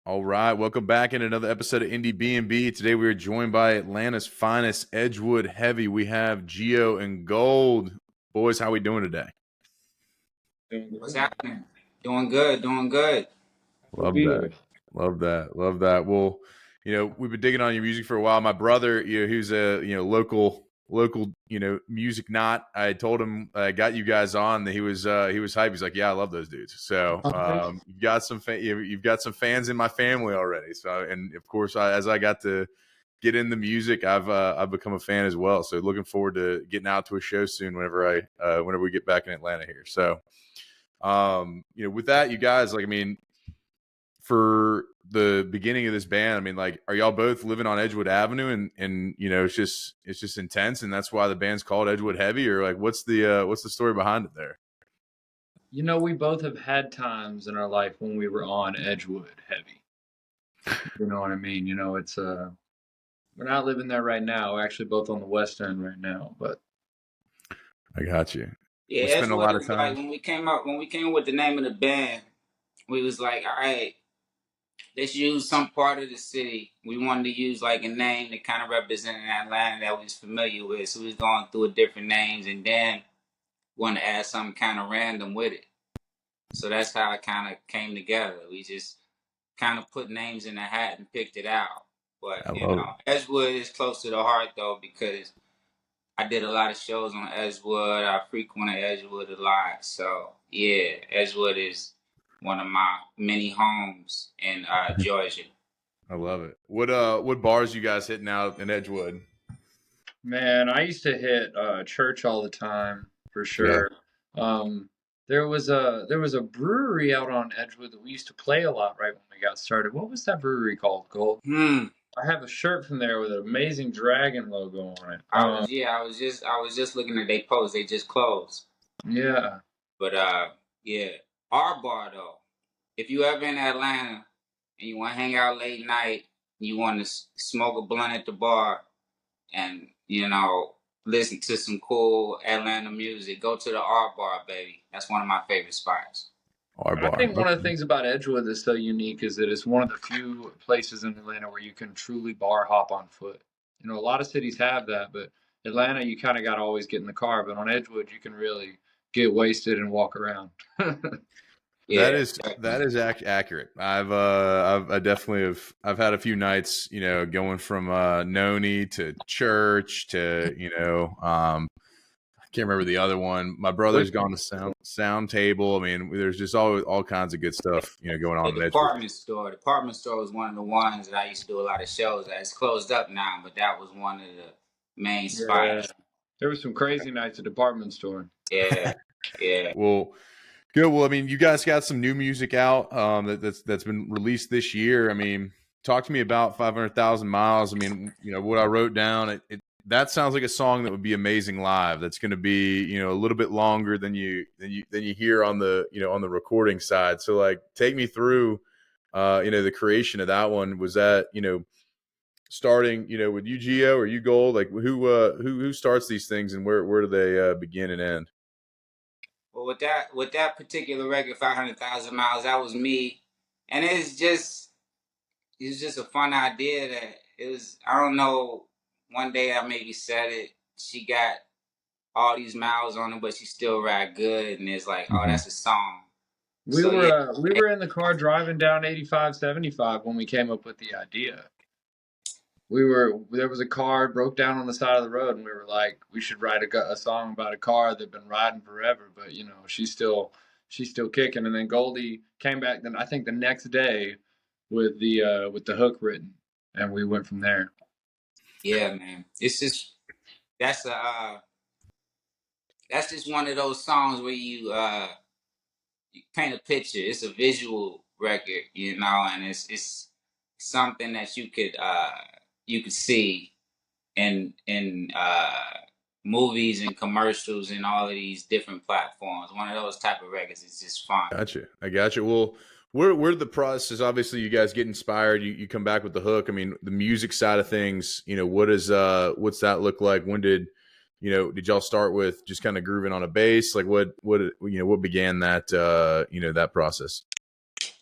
All right, welcome back in another episode of Indiebnb. Today we are joined by Atlanta's finest Edgewood heavy. We have Geo and Gold. Boys, how we doing today? What's happening? Doing good, doing good. Love that. Love that. Love that. Well, we've been digging on your music for a while. My brother, who's a local music knot. I told him I got you guys on. That he was hyped. He's like, yeah, I love those dudes. So you've got some fans in my family already. So, and of course, as I got to get in the music, I've become a fan as well. So looking forward to getting out to a show soon whenever we get back in Atlanta here. So with that, you guys, for the beginning of this band, are y'all both living on Edgewood Avenue and it's just intense and that's why the band's called Edgewood Heavy, or what's the story behind it there? We both have had times in our life when we were on Edgewood Heavy. You know what I mean? It's we're not living there right now. We're actually both on the West End right now, but I got you. Yeah, we spend a lot of time. Like when we came up with the name of the band, we was like, all right, let's use some part of the city. We wanted to use like a name that kind of represented Atlanta that we was familiar with. So we was going through different names and then wanted to add something kind of random with it. So that's how it kind of came together. We just kind of put names in the hat and picked it out. But Edgewood is close to the heart though, because I did a lot of shows on Edgewood. I frequented Edgewood a lot. So yeah, Edgewood is one of my many homes in Georgia. I love it. What bars you guys hitting out in Edgewood? Man, I used to hit church all the time for sure. Yeah. There was a brewery out on Edgewood that we used to play a lot right when we got started. What was that brewery called, Gold? I have a shirt from there with an amazing dragon logo on it. I was just looking at their post. They just closed. Yeah. But yeah, our bar though. If you ever in Atlanta and you want to hang out late night, you want to smoke a blunt at the bar, and listen to some cool Atlanta music, go to the R Bar, baby. That's one of my favorite spots. I think one of the things about Edgewood that's so unique is that it's one of the few places in Atlanta where you can truly bar hop on foot. A lot of cities have that, but Atlanta, you kind of got to always get in the car. But on Edgewood, you can really get wasted and walk around. Yeah, that is accurate. I definitely have had a few nights, going from Noni to church to I can't remember the other one. My brother's gone to sound table. There's just all kinds of good stuff, going on. The department store. Department store was one of the ones that I used to do a lot of shows at. It's closed up now, but that was one of the main spots. There were some crazy nights at department store. Yeah, yeah. Well, good. Well, you guys got some new music out that's been released this year. Talk to me about 500,000 miles. What I wrote down, that sounds like a song that would be amazing live. That's going to be, a little bit longer than you hear on the, on the recording side. So take me through, the creation of that one. Was that, starting, with you, Geo, or you, Gold? Who starts these things and where do they begin and end? Well, with that particular record, 500,000 miles, that was me, and it's just a fun idea that it was. I don't know. One day I maybe said it. She got all these miles on her, but she still ride good, and it's like, oh, that's a song. We were in the car driving down 85-75 when we came up with the idea. There was a car broke down on the side of the road, and we were like, we should write a song about a car that'd been riding forever, but she's still kicking. And then Goldie came back then I think the next day with the hook written, and we went from there. Yeah, man. It's just that's just one of those songs where you paint a picture. It's a visual record, and it's something that you could see in movies and commercials and all of these different platforms. One of those type of records is just fun. I gotcha. Well, where the process, obviously you guys get inspired, you come back with the hook. The music side of things, what's that look like? When did y'all start with just kind of grooving on a bass? What began that, that process?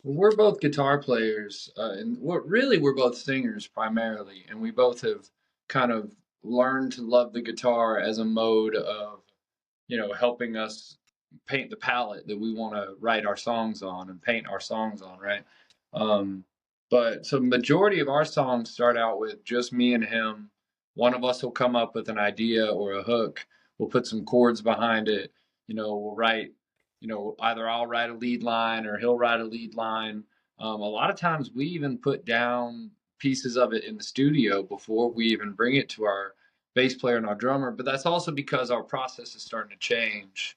We're both guitar players, and we're both singers primarily, and we both have kind of learned to love the guitar as a mode of, helping us paint the palette that we want to write our songs on and paint our songs on, right? Um, but so majority of our songs start out with just me and him. One of us will come up with an idea or a hook. We'll put some chords behind it. We'll write, either I'll write a lead line or he'll write a lead line. A lot of times we even put down pieces of it in the studio before we even bring it to our bass player and our drummer, but that's also because our process is starting to change.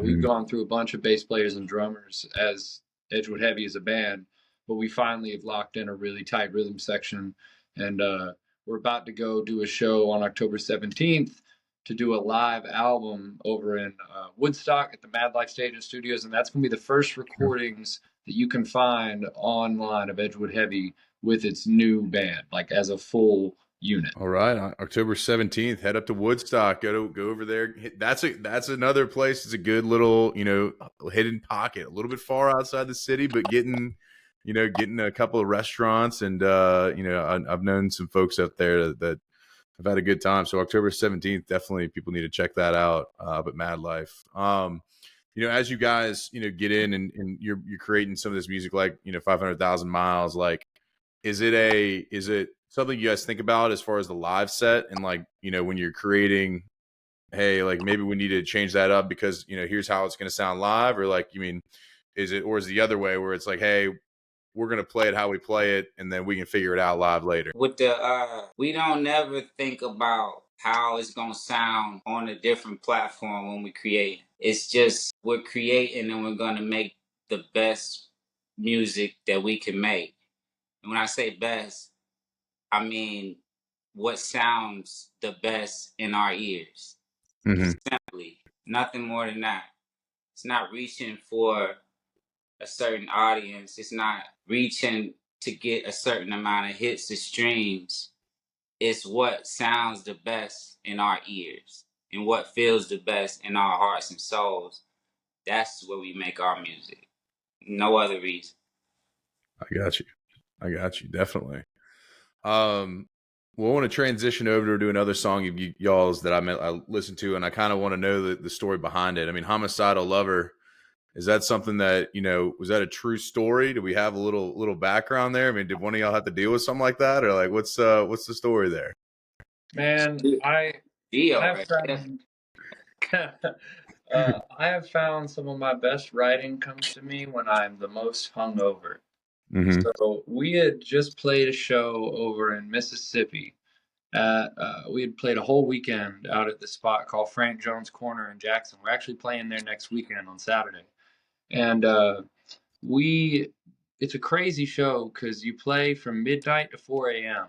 We've gone through a bunch of bass players and drummers as Edgewood Heavy as a band, but we finally have locked in a really tight rhythm section, and we're about to go do a show on October 17th to do a live album over in Woodstock at the Madlife Stage and Studios, and that's going to be the first recordings that you can find online of Edgewood Heavy with its new band, like as a full unit. All right, October 17th, head up to Woodstock. Go over there. That's another place. It's a good little, hidden pocket, a little bit far outside the city, but getting a couple of restaurants, and I've known some folks out there that have had a good time. So October 17th, definitely people need to check that out. But Madlife, as you guys, get in and you're creating some of this music, like 500,000 miles, like is it something you guys think about as far as the live set, and like when you're creating, hey, like maybe we need to change that up because here's how it's going to sound live, or like is it the other way where it's like, hey, we're going to play it how we play it and then we can figure it out live later? With the we don't never think about how it's gonna sound on a different platform when we create. It's just we're creating and we're gonna make the best music that we can make. And when I say best, I mean what sounds the best in our ears. Simply, nothing more than that. It's not reaching for a certain audience. It's not reaching to get a certain amount of hits or streams. It's what sounds the best in our ears and what feels the best in our hearts and souls. That's where we make our music. No other reason. I got you. Definitely. Well, I want to transition over to another song of y'all's that I listened to, and I kind of want to know the story behind it. I mean, Homicidal Lover, is that something that, was that a true story? Do we have a little background there? I mean, did one of y'all have to deal with something like that, or like what's the story there? Man, I have found I have found some of my best writing comes to me when I'm the most hungover. So we had just played a show over in Mississippi. We had played a whole weekend out at this spot called Frank Jones Corner in Jackson. We're actually playing there next weekend on Saturday, and we it's a crazy show because you play from midnight to 4 a.m.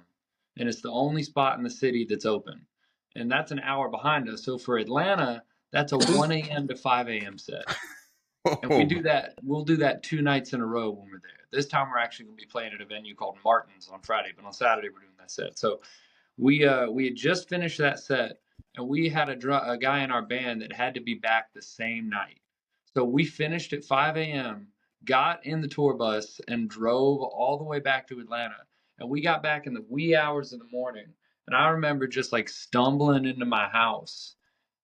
and it's the only spot in the city that's open, and that's an hour behind us. So for Atlanta, that's a 1 a.m. to 5 a.m. set. And we'll do that 2 nights in a row when we're there. This time we're actually going to be playing at a venue called Martin's on Friday, but on Saturday we're doing that set. So we had just finished that set, and we had a guy in our band that had to be back the same night. So we finished at 5 a.m., got in the tour bus, and drove all the way back to Atlanta. And we got back in the wee hours of the morning. And I remember just like stumbling into my house,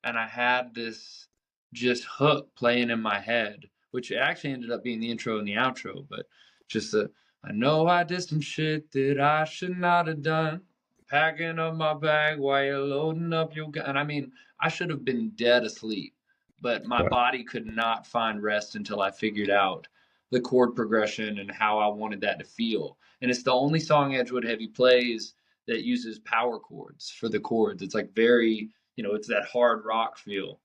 and I had this just hook playing in my head, which actually ended up being the intro and the outro. But just I know I did some shit that I should not have done. Packing up my bag while you're loading up your gun. And I mean, I should have been dead asleep, but my body could not find rest until I figured out the chord progression and how I wanted that to feel. And it's the only song Edgewood Heavy plays that uses power chords for the chords. It's like very, it's that hard rock feel.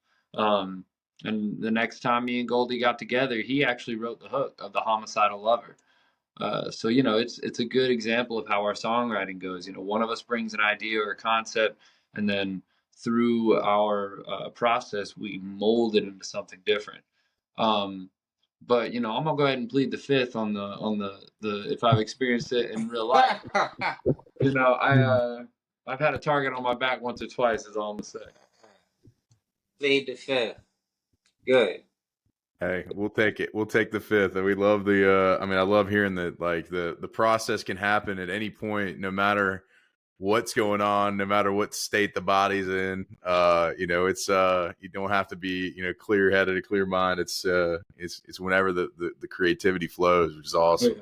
And the next time me and Goldie got together, he actually wrote the hook of the Homicidal Lover. So it's a good example of how our songwriting goes. One of us brings an idea or a concept, and then through our process, we mold it into something different. But I'm gonna go ahead and plead the fifth on the if I've experienced it in real life. I've had a target on my back once or twice. Is all I'm gonna say. Plead the fifth. Good. Hey, we'll take it. We'll take the fifth. And we love the I mean, I love hearing that like the process can happen at any point, no matter what's going on, no matter what state the body's in. You know, it's you don't have to be, you know, clear headed, a clear mind. It's whenever the creativity flows, which is awesome.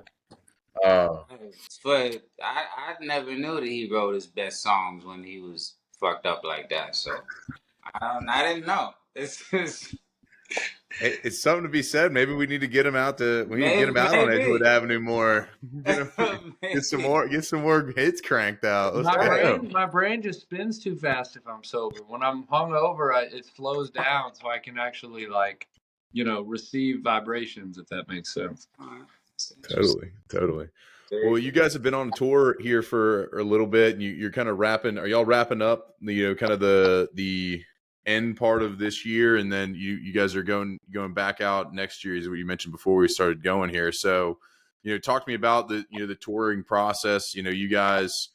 But I never knew that he wrote his best songs when he was fucked up like that. So I didn't know. It's something to be said. Maybe we need to get him out on Edgewood Maybe. Avenue more. Get some more hits cranked out. Let's go. My brain just spins too fast if I'm sober. When I'm hungover, it slows down so I can actually like, receive vibrations, if that makes sense. Totally. Well, you guys have been on tour here for a little bit, and you're kind of wrapping. Are y'all wrapping up kind of the end part of this year, and then you guys are going back out next year, is what you mentioned before we started going here. So, talk to me about the touring process. You guys,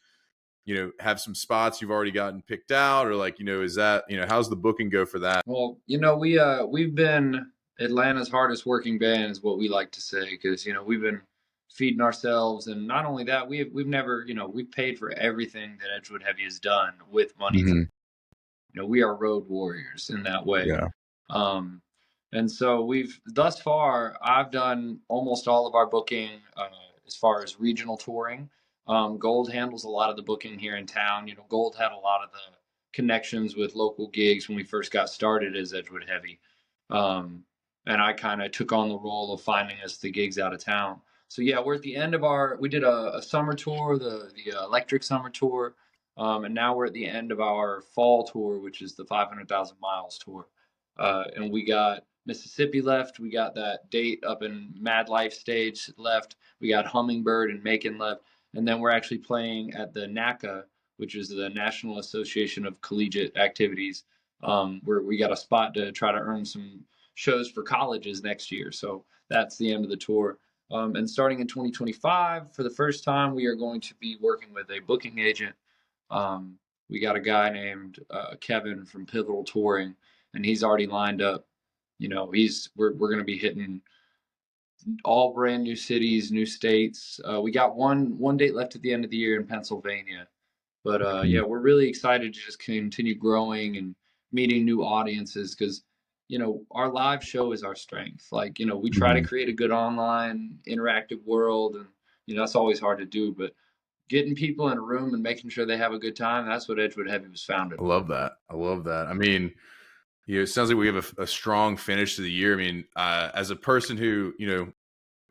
have some spots you've already gotten picked out, or like, is that, how's the booking go for that? Well, we've been Atlanta's hardest working band, is what we like to say, because we've been feeding ourselves, and not only that, we've never, we've paid for everything that Edgewood Heavy has done with money. We are road warriors in that way. Yeah. And so thus far, I've done almost all of our booking as far as regional touring. Gold handles a lot of the booking here in town. Gold had a lot of the connections with local gigs when we first got started as Edgewood Heavy. And I kind of took on the role of finding us the gigs out of town. So yeah, we're at the end of we did a summer tour, the electric summer tour. And now we're at the end of our fall tour, which is the 500,000 miles tour. And we got Mississippi left. We got that date up in Madlife stage left. We got Hummingbird and Macon left. And then we're actually playing at the NACA, which is the National Association of Collegiate Activities, where we got a spot to try to earn some shows for colleges next year. So that's the end of the tour. And starting in 2025, for the first time, we are going to be working with a booking agent. We got a guy named Kevin from Pivotal Touring, and he's already lined up. We're going to be hitting all brand new cities, new states. We got one date left at the end of the year in Pennsylvania, but yeah, we're really excited to just continue growing and meeting new audiences, because our live show is our strength. Like, we try to create a good online interactive world, and that's always hard to do, but getting people in a room and making sure they have a good time, that's what Edgewood Heavy was founded on. I love that. I mean, it sounds like we have a strong finish to the year. I mean, as a person who,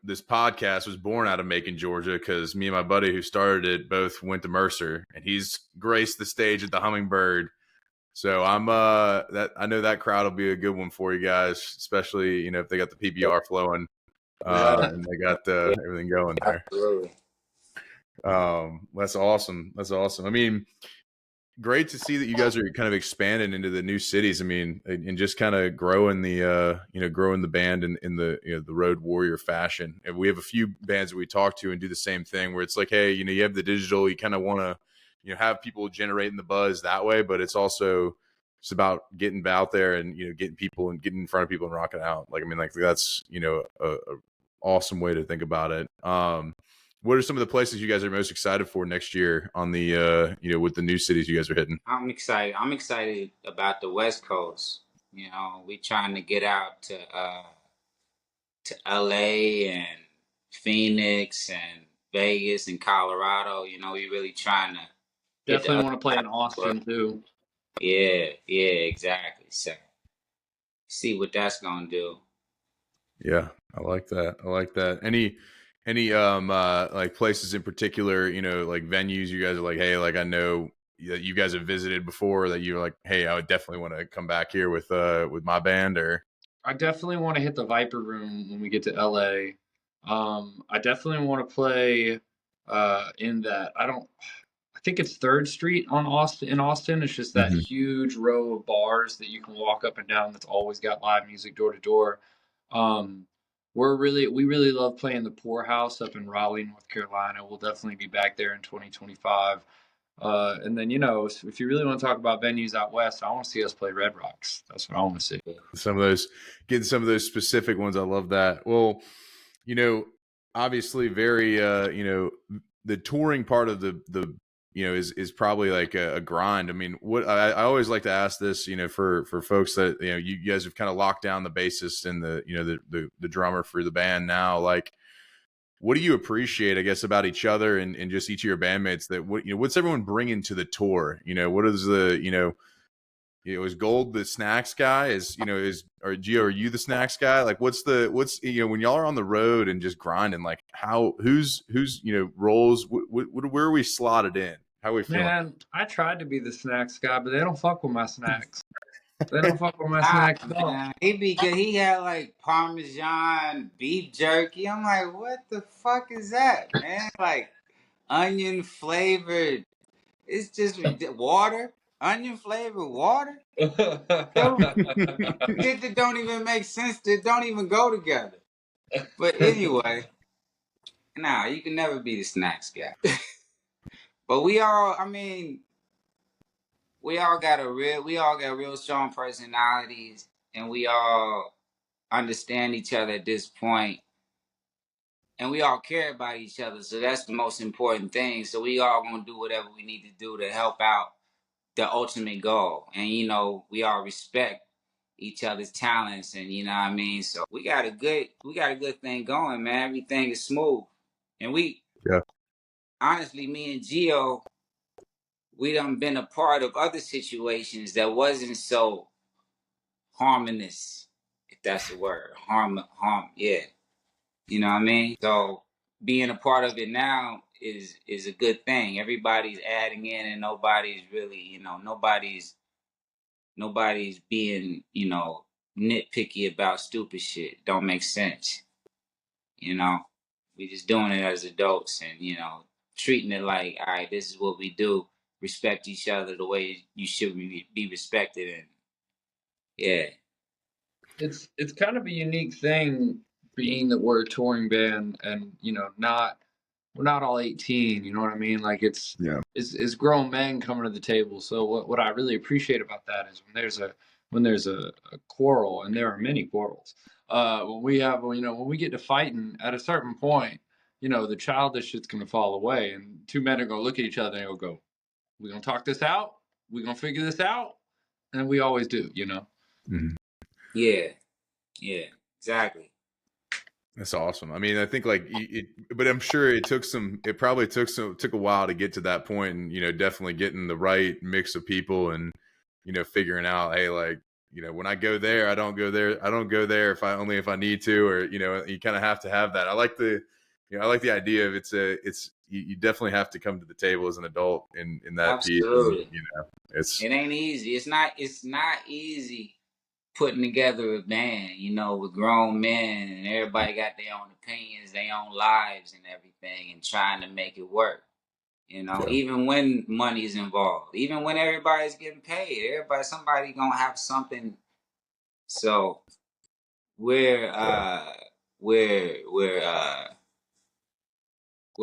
this podcast was born out of Macon, Georgia, because me and my buddy who started it both went to Mercer, and he's graced the stage at the Hummingbird. So I know that crowd will be a good one for you guys, especially, if they got the PBR flowing, and they got everything going there. Absolutely. That's awesome. I mean, great to see that you guys are kind of expanding into the new cities. I mean, and just kind of growing the growing the band in the the road warrior fashion. And we have a few bands that we talk to and do the same thing, where it's like, hey, you have the digital, you kind of want to have people generating the buzz that way, but it's also just about getting out there and getting people and getting in front of people and rocking out. Like, I mean, like that's a awesome way to think about it. What are some of the places you guys are most excited for next year on the, with the new cities you guys are hitting? I'm excited. I'm excited about the West Coast. We trying to get out to LA and Phoenix and Vegas and Colorado. We really trying to definitely want to play in Austin too. Yeah, exactly. So see what that's gonna do. Yeah, I like that. Any like places in particular, like venues you guys are like, hey, like I know that you guys have visited before, that you're like, hey, I would definitely want to come back here with my band? Or I definitely want to hit the Viper Room when we get to LA. I definitely want to play in that. I think it's 3rd Street in Austin. It's just that huge row of bars that you can walk up and down that's always got live music door to door. We really love playing the Poorhouse up in Raleigh, North Carolina. We'll definitely be back there in 2025. And then, you know, if you really want to talk about venues out west, I want to see us play Red Rocks. That's what I want to see. Some of those, getting some of those specific ones. I love that. Well, you know, obviously very, you know, the touring part of the, you know, is probably like a grind. I mean, what I always like to ask this, you know, for folks that, you know, you guys have kind of locked down the bassist and the, you know, the drummer for the band now, like, what do you appreciate, I guess, about each other and just each of your bandmates that, what, you know, what's everyone bringing to the tour? You know, what is the, you know, is Gold the snacks guy? Is, you know, or Gio, are you the snacks guy? Like, what's, you know, when y'all are on the road and just grinding, like who's, you know, roles, where are we slotted in? How are we feeling? Man, I tried to be the snacks guy, but they don't fuck with my snacks. They don't fuck with my Nah, snacks. man. He had like Parmesan beef jerky. I'm like, what the fuck is that, man? Like onion flavored. It's just water, onion flavored water. Yo, shit that don't even make sense. That don't even go together. But anyway, nah, you can never be the snacks guy. But we all, I mean, we all got real strong personalities, and we all understand each other at this point, and we all care about each other. So that's the most important thing. So we all gonna do whatever we need to do to help out the ultimate goal. And you know, we all respect each other's talents, and you know what I mean. So we got a good thing going, man. Everything is smooth, and Yeah. honestly, me and Gio, we done been a part of other situations that wasn't so harmonious, if that's the word. Yeah. You know what I mean? So being a part of it now is a good thing. Everybody's adding in, and nobody's really, you know, nobody's being, you know, nitpicky about stupid shit. Don't make sense. You know, we just doing it as adults, and you know, treating it like, all right, this is what we do. Respect each other the way you should be respected, and yeah. It's kind of a unique thing being that we're a touring band and, you know, we're not all 18, you know what I mean? Like it's grown men coming to the table. So what I really appreciate about that is when there's a quarrel, and there are many quarrels, when we get to fighting at a certain point, you know, the childish shit's gonna fall away, and two men are gonna look at each other and they'll go, we're gonna talk this out, we're gonna figure this out, and we always do, you know. Mm-hmm. Yeah, exactly. That's awesome. I mean, I think like but I'm sure it probably took a while to get to that point, and, you know, definitely getting the right mix of people, and, you know, figuring out, hey, like, you know, when I go there, I don't go there if I need to, or, you know, you kind of have to have that. I like the idea of you definitely have to come to the table as an adult in that piece. Absolutely. And, you know, It ain't easy. It's not easy putting together a band, you know, with grown men, and everybody got their own opinions, their own lives and everything, and trying to make it work. You know, even when money's involved, even when everybody's getting paid, somebody gonna have something. So we're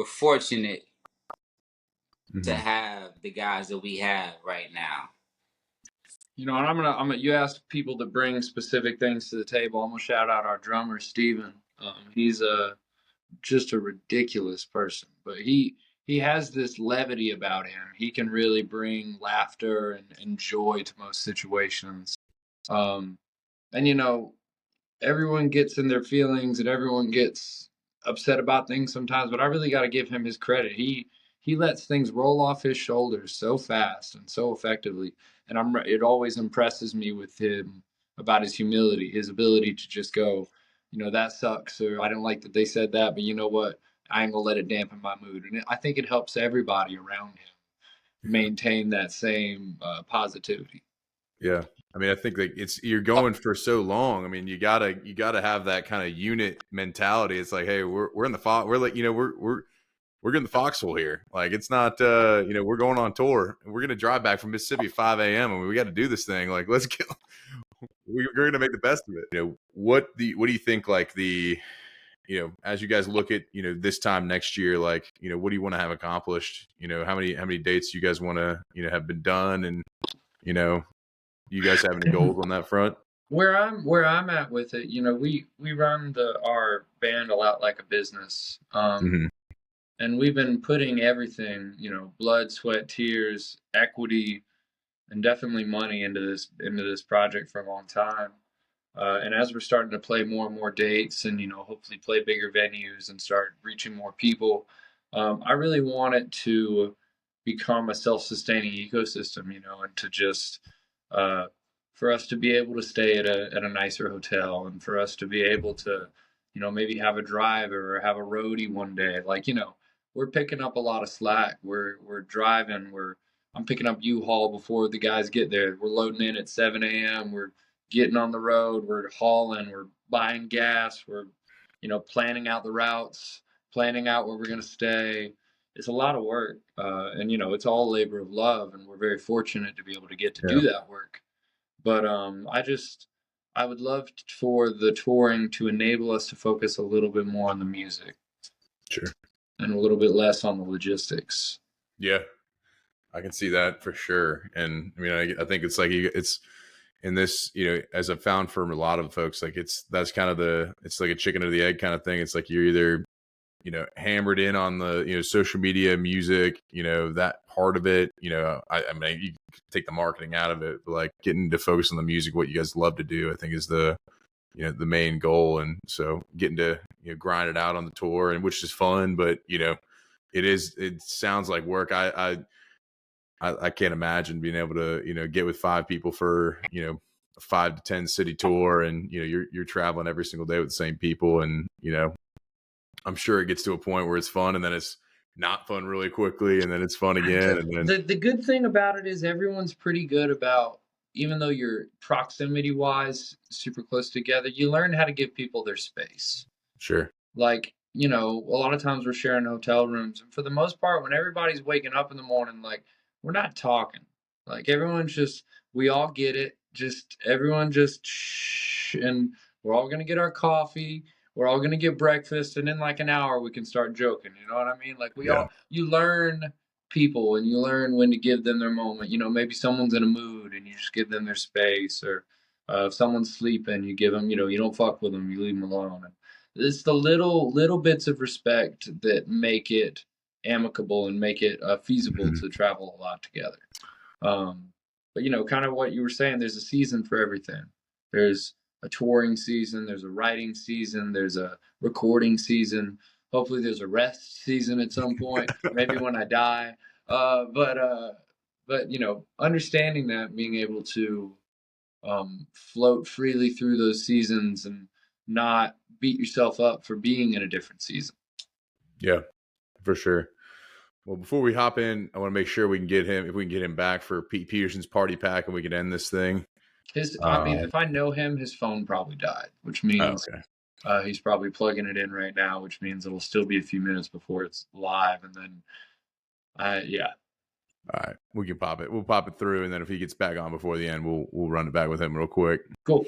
fortunate to have the guys that we have right now. You know, and I'm gonna. You ask people to bring specific things to the table. I'm gonna shout out our drummer Steven. He's just a ridiculous person, but he has this levity about him. He can really bring laughter and joy to most situations. And you know, everyone gets in their feelings and everyone gets upset about things sometimes, but I really got to give him his credit. He lets things roll off his shoulders so fast and so effectively, and it always impresses me with him about his humility, his ability to just go, you know, that sucks, or I didn't like that they said that, but you know what? I ain't gonna let it dampen my mood, and I think it helps everybody around him maintain that same positivity. Yeah. I mean, I think like you're going for so long. I mean, you gotta have that kind of unit mentality. It's like, hey, we're in the we're like, you know, we're getting the foxhole here. Like, it's not, you know, we're going on tour, and we're gonna drive back from Mississippi at 5 a.m. and we got to do this thing. Like, let's we're gonna make the best of it. You know, what do you think? Like as you guys look at, this time next year, like, what do you want to have accomplished? How many dates you guys want to, have been done? And, you guys have any goals on that front? Where I'm at with it, we run our band a lot like a business. Mm-hmm. And we've been putting everything, blood, sweat, tears, equity, and definitely money into this project for a long time. And as we're starting to play more and more dates and, hopefully play bigger venues and start reaching more people, I really want it to become a self-sustaining ecosystem, and to just, for us to be able to stay at a nicer hotel, and for us to be able to, maybe have a driver or have a roadie one day. Like, we're picking up a lot of slack. We're driving. I'm picking up U-Haul before the guys get there. We're loading in at 7 a.m. We're getting on the road. We're hauling. We're buying gas. We're, planning out the routes, planning out where we're going to stay. It's a lot of work. And, it's all labor of love. And we're very fortunate to be able to get to do that work. But I would love for the touring to enable us to focus a little bit more on the music. Sure. And a little bit less on the logistics. Yeah, I can see that for sure. And I mean, I think it's like it's in this, as I've found for a lot of folks, like that's kind of it's like a chicken or the egg kind of thing. It's like you're either, hammered in on the, social media, music, that part of it, I mean, you take the marketing out of it, but like getting to focus on the music, what you guys love to do, I think is the main goal. And so getting to, grind it out on the tour, and which is fun, but it sounds like work. I can't imagine being able to, get with 5 people for, a 5 to 10 city tour, and, you're traveling every single day with the same people. And, I'm sure it gets to a point where it's fun, and then it's not fun really quickly, and then it's fun again. And then the good thing about it is everyone's pretty good about, even though you're proximity wise super close together, you learn how to give people their space. Sure. Like, a lot of times we're sharing hotel rooms, and for the most part, when everybody's waking up in the morning, like, we're not talking. Like, everyone's just, we all get it. Just everyone just shh, and we're all gonna get our coffee. We're all gonna get breakfast, and in like an hour we can start joking. You know what I mean? Like, you learn people, and you learn when to give them their moment. Maybe someone's in a mood, and you just give them their space. Or if someone's sleeping, you give them. You don't fuck with them. You leave them alone. And it's the little bits of respect that make it amicable and make it feasible to travel a lot together. But kind of what you were saying, there's a season for everything. There's a touring season, there's a writing season, there's a recording season. Hopefully there's a rest season at some point, maybe when I die. But understanding that, being able to float freely through those seasons and not beat yourself up for being in a different season. Yeah, for sure. Well, before we hop in, I want to make sure we can get him back for Pete Peterson's party pack, and we can end this thing. I mean, if I know him, his phone probably died, which means he's probably plugging it in right now, which means it'll still be a few minutes before it's live. And then, yeah. All right, we can pop it. We'll pop it through, and then if he gets back on before the end, we'll run it back with him real quick. Cool.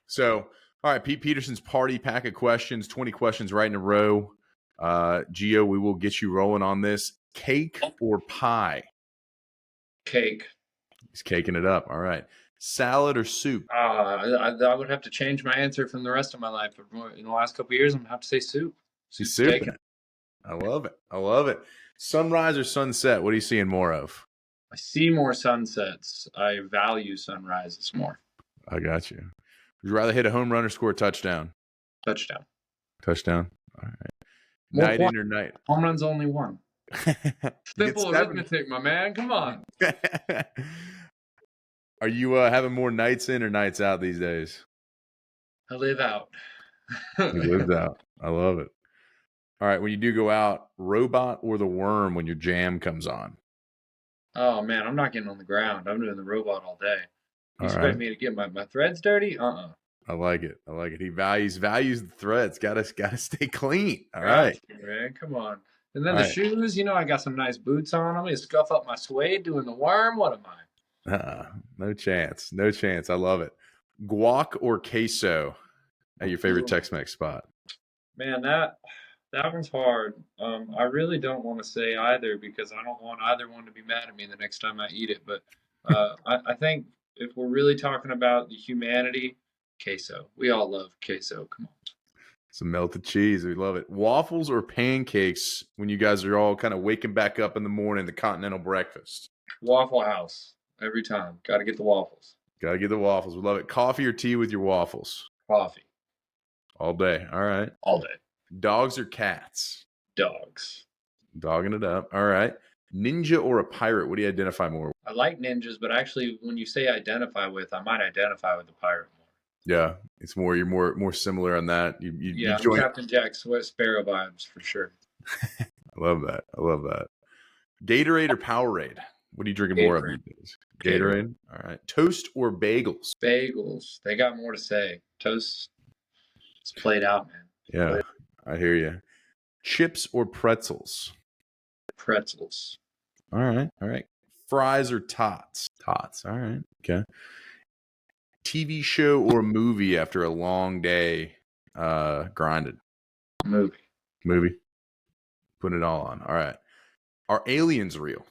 So, all right, Pete Peterson's party pack of questions, 20 questions right in a row. Gio, we will get you rolling on this. Cake or pie? Cake. He's caking it up. All right. Salad or soup? I would have to change my answer from the rest of my life. But in the last couple of years, I'm going to have to say soup. Soup. I love it. I love it. Sunrise or sunset? What are you seeing more of? I see more sunsets. I value sunrises more. I got you. Would you rather hit a home run or score a touchdown? Touchdown. Touchdown. All right. Night in or night? Home run's only one. Simple arithmetic, my man. Come on. Are you having more nights in or nights out these days? I live out. You lived out. I love it. All right. When you do go out, robot or the worm when your jam comes on? Oh, man. I'm not getting on the ground. I'm doing the robot all day. You expect me to get my threads dirty? I like it. I like it. He values the threads. Gotta stay clean. All right. Man, come on. And then the shoes, I got some nice boots on them. You scuff up my suede doing the worm. What am I? No chance. No chance. I love it. Guac or queso at your favorite Tex-Mex spot? Man, that one's hard. I really don't want to say either because I don't want either one to be mad at me the next time I eat it. But I think if we're really talking about the humanity, queso. We all love queso. Come on. Some melted cheese. We love it. Waffles or pancakes when you guys are all kind of waking back up in the morning, the continental breakfast? Waffle House every time. Got to get the waffles. Got to get the waffles. We love it. Coffee or tea with your waffles? Coffee. All day. All right. All day. Dogs or cats? Dogs. Dogging it up. All right. Ninja or a pirate? What do you identify more with? I like ninjas, but actually, when you say identify with, I might identify with the pirate more. Yeah, it's more you're more similar on that. Yeah, you join... Captain Jack Sparrow vibes for sure. I love that. I love that. Gatorade or Powerade? What are you drinking more of these days? Gatorade. All right. Toast or bagels? Bagels. They got more to say. Toast. It's played out, man. Yeah, I hear you. Chips or pretzels? Pretzels. All right. All right. Fries or tots? Tots. All right. Okay. TV show or movie after a long day grinded? Movie. Put it all on. All right. Are aliens real?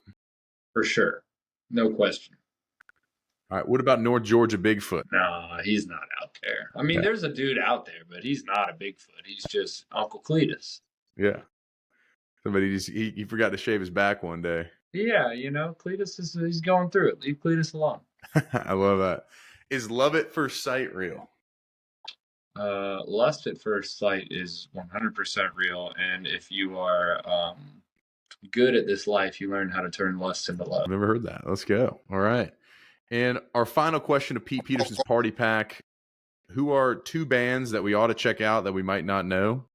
For sure. No question. All right. What about North Georgia Bigfoot? No, he's not out there. I mean, there's a dude out there, but he's not a Bigfoot. He's just Uncle Cletus. Yeah. Somebody just he forgot to shave his back one day. Yeah, Cletus he's going through it. Leave Cletus alone. I love that. Is love at first sight real? Lust at first sight is 100% real, and if you are good at this life, you learn how to turn lust into love. I've never heard that. Let's go. All right. And our final question to Pete Peterson's Party Pack: who are two bands that we ought to check out that we might not know?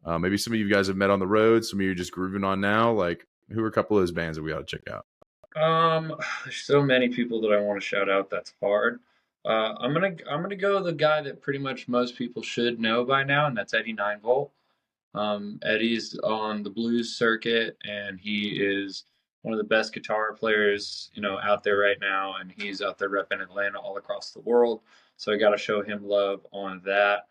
Maybe some of you guys have met on the road. Some of you are just grooving on now. Like, who are a couple of those bands that we ought to check out? There's so many people that I want to shout out. That's hard. I'm gonna go the guy that pretty much most people should know by now, and that's Eddie 9-Volt. Eddie's on the blues circuit, and he is one of the best guitar players, out there right now, and he's out there repping Atlanta all across the world. So I got to show him love on that.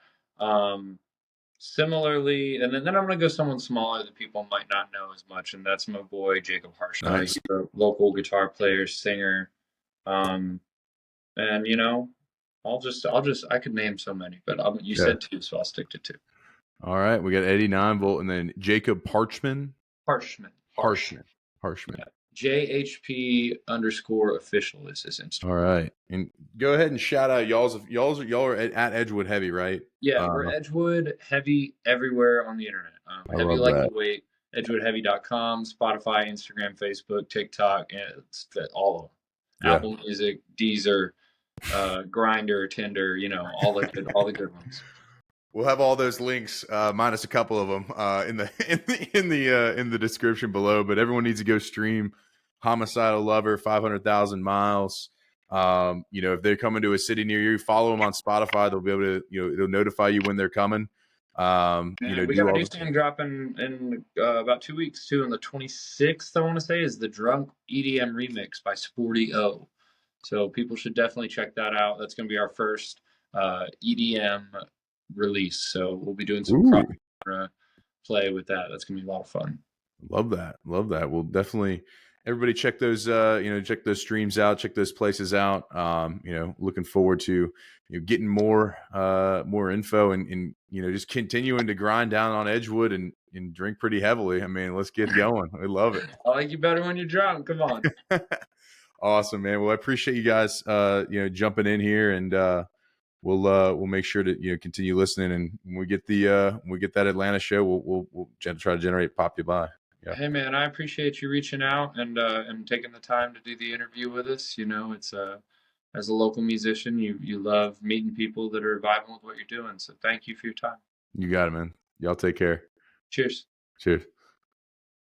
Similarly, and then I'm going to go someone smaller that people might not know as much, and that's my boy Jacob Harsh. Nice. He's a local guitar player, singer, and I could name so many, but you said two, so I'll stick to two. All right, we got Eddie 9-Volt and then Jacob Harshman. Harshman. Yeah. JHP_official is his Instagram. All right, and go ahead and shout out y'all are at Edgewood Heavy, right? Yeah, we're Edgewood Heavy everywhere on the internet. Heavy like the weight. EdgewoodHeavy.com, Spotify, Instagram, Facebook, TikTok, and it's all of them. Yeah. Apple Music, Deezer, Grindr, Tinder, all the good ones. We'll have all those links, minus a couple of them, in the description below. But everyone needs to go stream "Homicidal Lover," 500,000 miles. If they're coming to a city near you, follow them on Spotify. They'll be able to, it'll notify you when they're coming. We got a new song dropping in about 2 weeks too. On the 26th, I want to say, is the Drunk EDM remix by Sporty O. So people should definitely check that out. That's going to be our first EDM release. So we'll be doing some play with that. That's going to be a lot of fun. Love that. We'll definitely, everybody check those, check those streams out, check those places out. Looking forward to getting more info and just continuing to grind down on Edgewood and drink pretty heavily. I mean, let's get going. I love it. I like you better when you're drunk. Come on. Awesome, man. Well, I appreciate you guys, jumping in here, and we'll make sure to continue listening. And when we get that Atlanta show, we'll try to generate pop you by. Yeah. Hey man, I appreciate you reaching out and taking the time to do the interview with us. It's as a local musician, you love meeting people that are vibing with what you're doing. So thank you for your time. You got it, man. Y'all take care. Cheers. Cheers.